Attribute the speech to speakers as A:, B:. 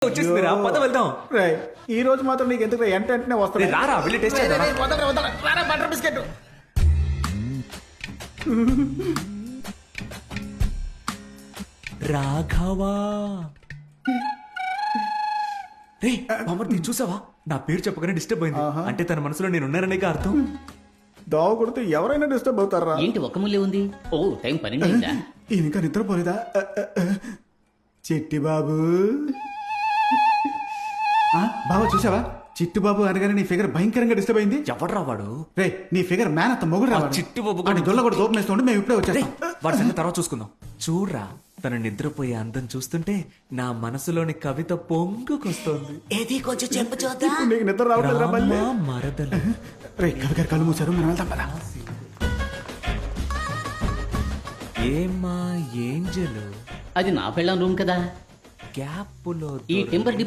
A: వచ్చేసిందిరా, పద వెళ్దాం.
B: రేయ్, ఈ రోజు మాత్రం నీకు ఎందుకు వెంటనే
A: రే,
B: వస్తాయి
A: రారా వెళ్ళి టేస్ట్ చేద్దాం.
B: Butter biscuit.
A: రాఘవా రే మమ్మల్ని చూసావా? నా పేరు చెప్పగానే డిస్టర్బ్ అయింది. అంటే తన మనసులో నేను ఉన్నాననే అర్థం.
B: దోవ కొడితే ఎవరైనా డిస్టర్బ్ అవుతారా?
C: ఏంటి ఒక్క ముల్లే ఉంది? ఓ టైం 12 అయిందా?
B: ఈయన ఇంకా నిద్రపోలేదా? చిట్టి బాబు, బాబా చూసావా? చిట్టు బాబు అనగానే నీ ఫిగర్ భయంకరంగా డిస్టర్బ్ అయింది.
A: ఎవడ్రా వాడు?
B: రే, నీ ఫిగర్ మ్యాన్ అంత మొగుడు రావాలి.
A: చిట్టి బాబు
B: అని దొల్ల కూడా దూపం వేస్తుంటే మేము ఇప్పుడే
A: రేయ్,
B: వచ్చేస్తాం.
A: వాడి సంగతి తర్వాత చూసుకుందాం. చూడ్రా, తన నిద్రపోయే అందం చూస్తుంటే నా మనసులోని కవిత పొంగుకొస్తోంది.
D: ఏది కొంచెం చెప్పు చూద్దాం.
B: ఇప్పుడు నీకు నిద్ర రావట్లేదురా మళ్ళీ?
A: రామ మరదలు.
B: రే, కవి గారు కళ్ళు మూసారు, మనం వెళ్తాం కదా.
A: ఏమ్మా ఏంజలు,
C: అది నా పెళ్ళం రూమ్ కదా.
A: గ్యాప్ లో
C: ఈ టెంపర్